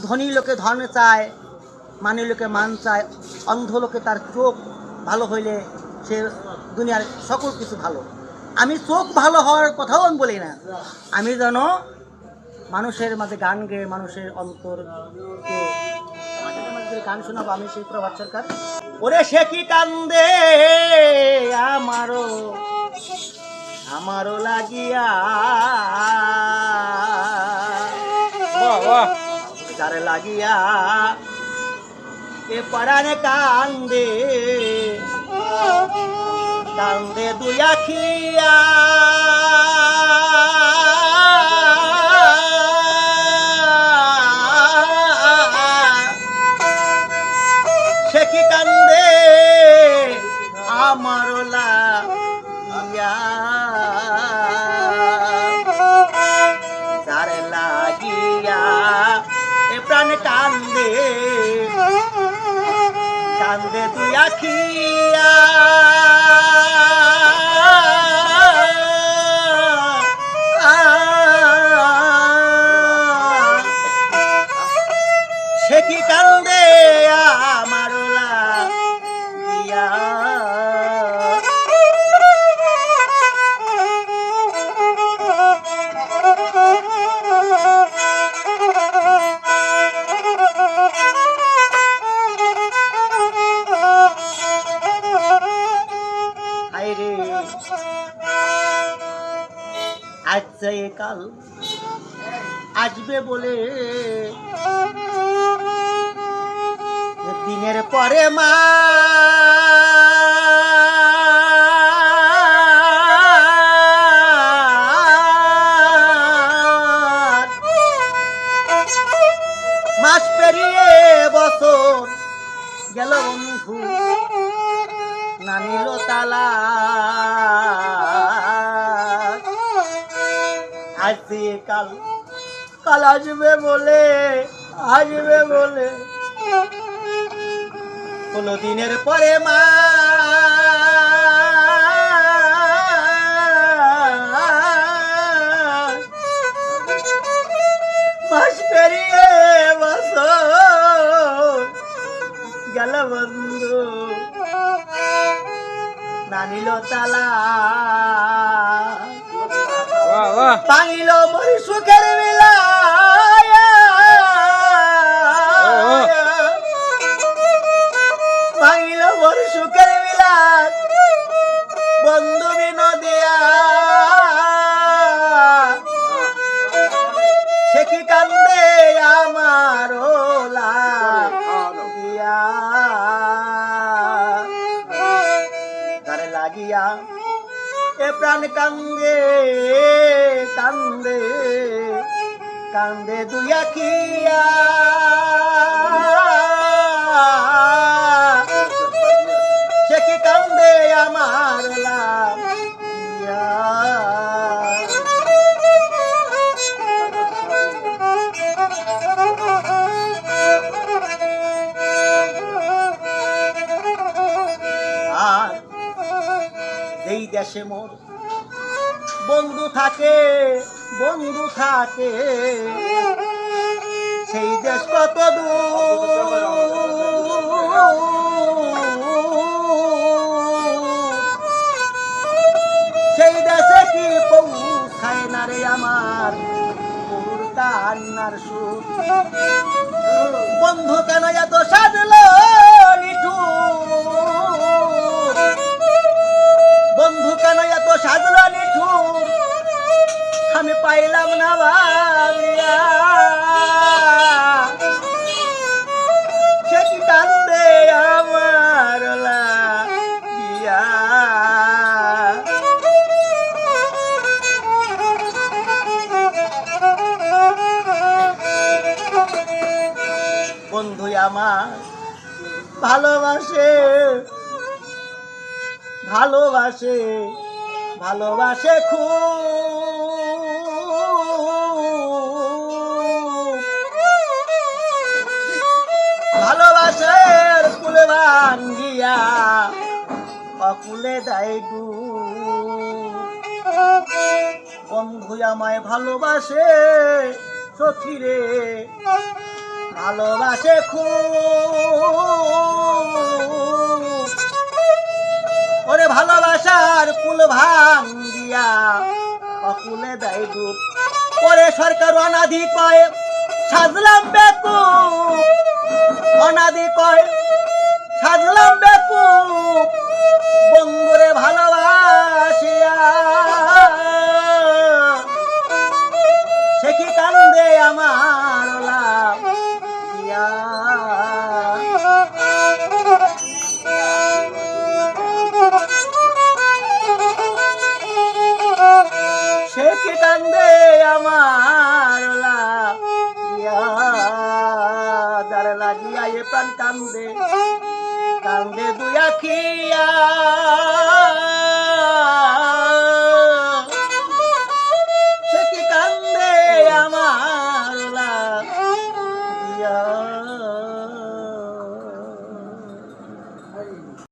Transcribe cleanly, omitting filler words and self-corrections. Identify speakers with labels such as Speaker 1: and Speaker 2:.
Speaker 1: ধনী লোকে ধন চায়, মানি লোকে মান চায়, অন্ধ লোকে তার চোখ ভালো হইলে সে দুনিয়ার সকল কিছু ভালো। আমি চোখ ভালো হওয়ার কথাও আমি বলি না, আমি যেন মানুষের মাঝে গান গেয়ে মানুষের অন্তরকে গান শোনাবো। আমি সেই প্রভাত সরকার। ওরে সে কি কান্দে আমারও আমারও লাগিয়া, যারে লাগিয়া এ পরাণে কান্দে কান্দে দুই আখিয়া, সে কি কান্দে আমারও লাগিয়া, যারে লাগিয়া এ প্রাণ কান্দে কান্দে দুই আখিয়া, সে কি কান্দে আমারও লাগিয়া। আজ চাই কাল আসবে বলে দিনের পরে মা মাস পেরিয়ে বছর গেল বন্ধু না নিল তালা, আজকে কাল কাল আসবে বলে কোনো দিনের পরে মা মাস পেরিয়ে বছর গেল বন্ধু না নিল তালা, ভাঙিল মরি সুখের বেলা, ভাঙিল মরি সুখের বেলা বন্ধু বিনোদিয়া, সে কি কান্দে আমারও লাগিয়া, তারে লাগিয়া এ প্রাণ কান্দে কান্দে কান্দে দুই আখিয়া, সে কি কান্দে আমার লাগিয়া। আর এই দেশে মোর বন্ধু থাকে সেই দেশ কত দূর, সেই দেশে কি পৌঁছায় না রে আমার কান্নার সুর, বন্ধু কেন এত সাজলো নিঠুর, বন্ধু কেন এত সাজলো নিঠুর, আমি পাইলাম না ভাবিয়া, সে কি কান্দে আমার লাগিয়া। বন্ধু আমার ভালোবাসে ভালোবাসে ভালোবাসে খুব, ভালোবাসার কুলে ভাঙ্গিয়া অকুলে দেয় ডুব, বন্ধু আমায় ভালোবাসে সখী রে ভালোবাসে খুব, ওরে ভালোবাসার কুল ভাঙ্গিয়া অকুলে দেয় ডুব। ওরে সরকার অনাধি কয় সাজলাম বেকুব, অনাধি কয় সাজলাম বেকুব, বন্ধুরে ভালোবাসিয়া সে কি কান্দে আমার লাভ দিয়া। সে কি কান্দে আমার লাভ দিয়া, যার লাগিয়া এ প্রাণ কান্দে, কান্দে দুই আখি